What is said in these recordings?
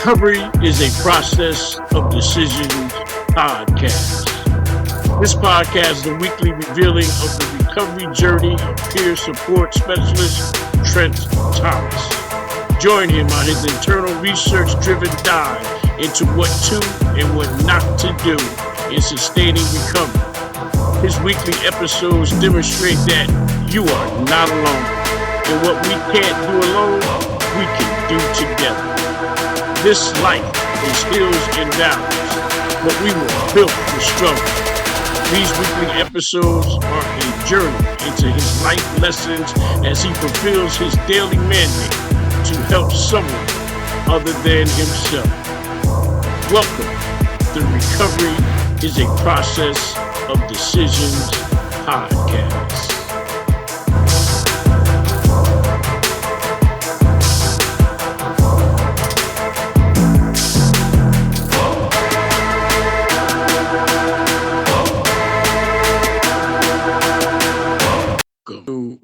Recovery is a process of decisions podcast. This podcast is a weekly revealing of the recovery journey of peer support specialist Trent Thomas. Join him on his internal research-driven dive into what to and what not to do in sustaining recovery. His weekly episodes demonstrate that you are not alone, and what we can't do alone, we can do together. This life is hills and valleys, but we were built for struggle. These weekly episodes are a journey into his life lessons as he fulfills his daily mandate to help someone other than himself. Welcome to Recovery is a Process of Decisions podcast.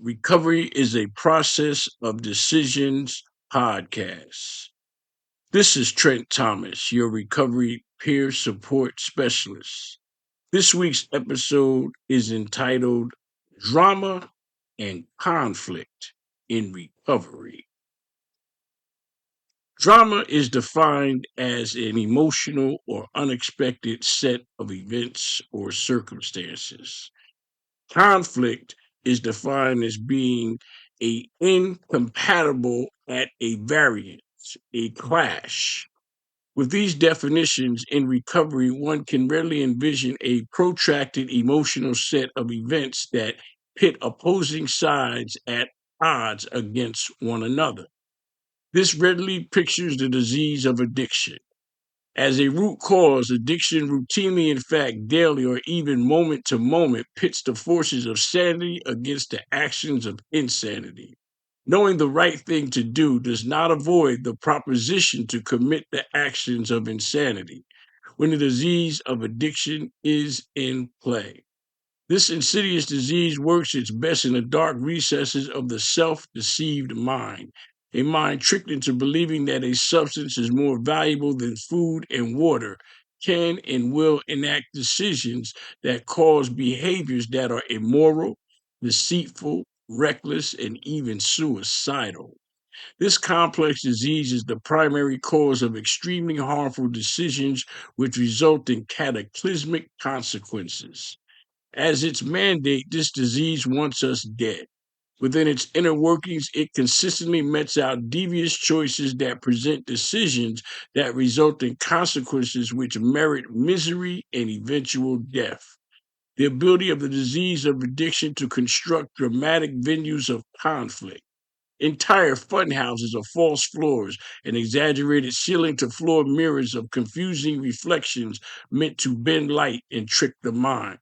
Recovery is a Process of Decisions podcast. This is Trent Thomas, your recovery peer support specialist. This week's episode is entitled Drama and Conflict in Recovery. Drama is defined as an emotional or unexpected set of events or circumstances. Conflict is defined as being a incompatible at a variance, a clash. With these definitions in recovery, one can readily envision a protracted emotional set of events that pit opposing sides at odds against one another. This readily pictures the disease of addiction. As a root cause, addiction routinely, in fact, daily or even moment to moment, pits the forces of sanity against the actions of insanity. Knowing the right thing to do does not avoid the proposition to commit the actions of insanity when the disease of addiction is in play. This insidious disease works its best in the dark recesses of the self-deceived mind, a mind tricked into believing that a substance is more valuable than food and water, can and will enact decisions that cause behaviors that are immoral, deceitful, reckless, and even suicidal. This complex disease is the primary cause of extremely harmful decisions which result in cataclysmic consequences. As its mandate, this disease wants us dead. Within its inner workings, it consistently metes out devious choices that present decisions that result in consequences which merit misery and eventual death. The ability of the disease of addiction to construct dramatic venues of conflict, entire funhouses of false floors, and exaggerated ceiling to floor mirrors of confusing reflections meant to bend light and trick the mind.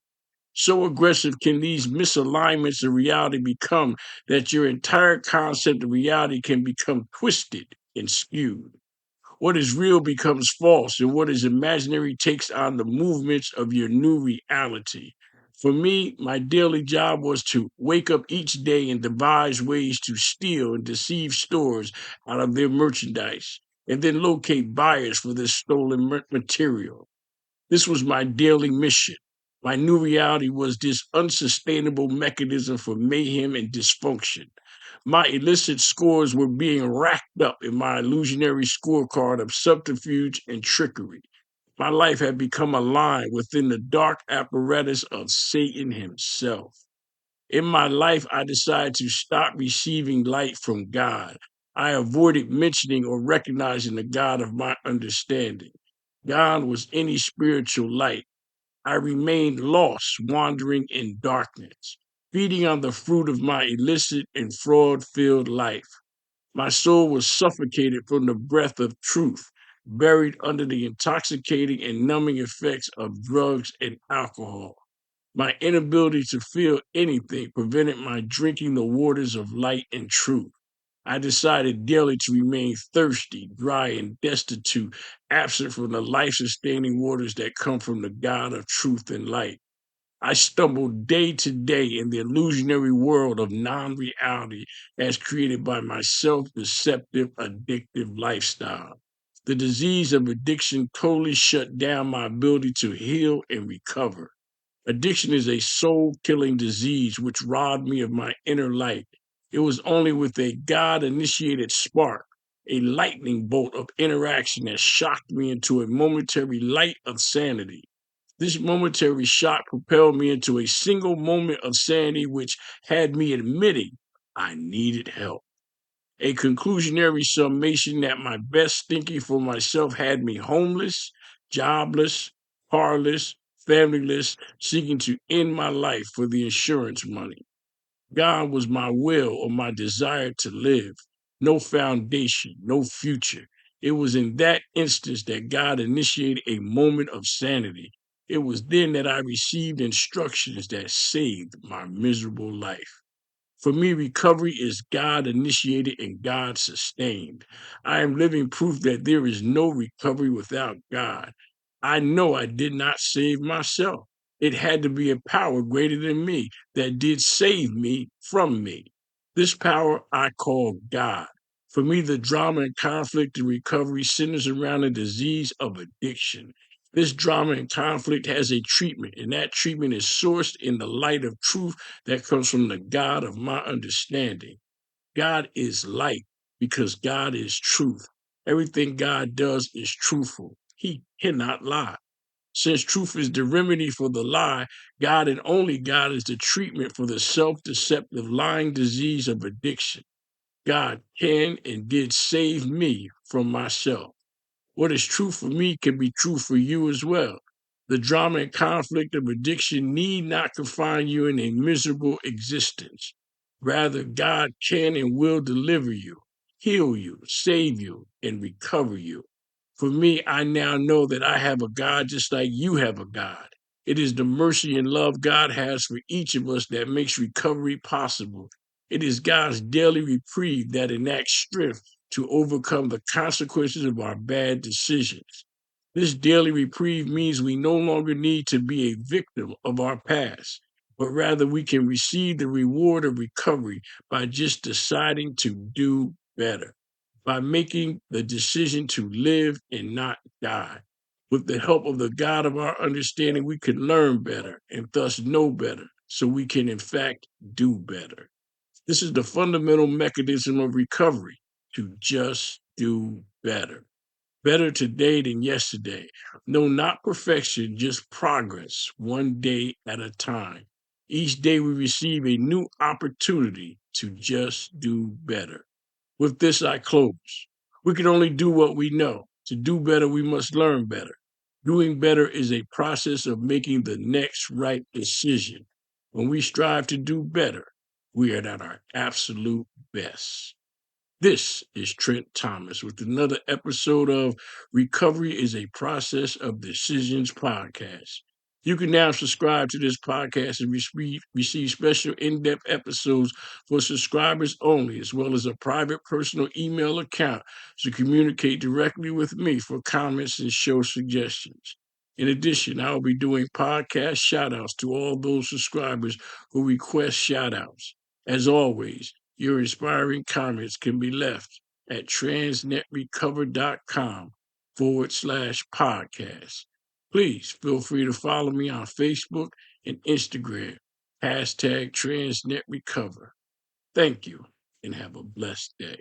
So aggressive can these misalignments of reality become that your entire concept of reality can become twisted and skewed. What is real becomes false, and what is imaginary takes on the movements of your new reality. For me, my daily job was to wake up each day and devise ways to steal and deceive stores out of their merchandise, and then locate buyers for this stolen material. This was my daily mission. My new reality was this unsustainable mechanism for mayhem and dysfunction. My illicit scores were being racked up in my illusionary scorecard of subterfuge and trickery. My life had become a line within the dark apparatus of Satan himself. In my life, I decided to stop receiving light from God. I avoided mentioning or recognizing the God of my understanding. God was any spiritual light. I remained lost, wandering in darkness, feeding on the fruit of my illicit and fraud-filled life. My soul was suffocated from the breath of truth, buried under the intoxicating and numbing effects of drugs and alcohol. My inability to feel anything prevented my drinking the waters of light and truth. I decided daily to remain thirsty, dry, and destitute, absent from the life sustaining waters that come from the God of truth and light. I stumbled day to day in the illusionary world of non reality as created by my self deceptive, addictive lifestyle. The disease of addiction totally shut down my ability to heal and recover. Addiction is a soul killing disease which robbed me of my inner light. It was only with a God initiated spark, a lightning bolt of interaction that shocked me into a momentary light of sanity. This momentary shock propelled me into a single moment of sanity which had me admitting I needed help. A conclusionary summation that my best thinking for myself had me homeless, jobless, carless, familyless, seeking to end my life for the insurance money. God was my will or my desire to live. No foundation, no future. It was in that instance that God initiated a moment of sanity. It was then that I received instructions that saved my miserable life. For me, recovery is God initiated and God sustained. I am living proof that there is no recovery without God. I know I did not save myself. It had to be a power greater than me that did save me from me. This power I call God. For me, the drama and conflict and recovery centers around the disease of addiction. This drama and conflict has a treatment, and that treatment is sourced in the light of truth that comes from the God of my understanding. God is light because God is truth. Everything God does is truthful. He cannot lie. Since truth is the remedy for the lie, God and only God is the treatment for the self deceptive lying disease of addiction. God can and did save me from myself. What is true for me can be true for you as well. The drama and conflict of addiction need not confine you in a miserable existence. Rather, God can and will deliver you, heal you, save you, and recover you. For me, I now know that I have a God just like you have a God. It is the mercy and love God has for each of us that makes recovery possible. It is God's daily reprieve that enacts strength to overcome the consequences of our bad decisions. This daily reprieve means we no longer need to be a victim of our past, but rather we can receive the reward of recovery by just deciding to do better, by making the decision to live and not die. With the help of the God of our understanding, we can learn better and thus know better, so we can, in fact, do better. This is the fundamental mechanism of recovery to just do better. Better today than yesterday. No, not perfection, just progress, one day at a time. Each day we receive a new opportunity to just do better. With this, I close. We can only do what we know. To do better, we must learn better. Doing better is a process of making the next right decision. When we strive to do better, we are at our absolute best. This is Trent Thomas with another episode of Recovery is a Process of Decisions podcast. You can now subscribe to this podcast and receive special in depth episodes for subscribers only, as well as a private personal email account to communicate directly with me for comments and show suggestions. In addition, I will be doing podcast shout outs to all those subscribers who request shout outs. As always, your inspiring comments can be left at transnetrecover.com/podcast. Please feel free to follow me on Facebook and Instagram, hashtag TransNetRecover. Thank you and have a blessed day.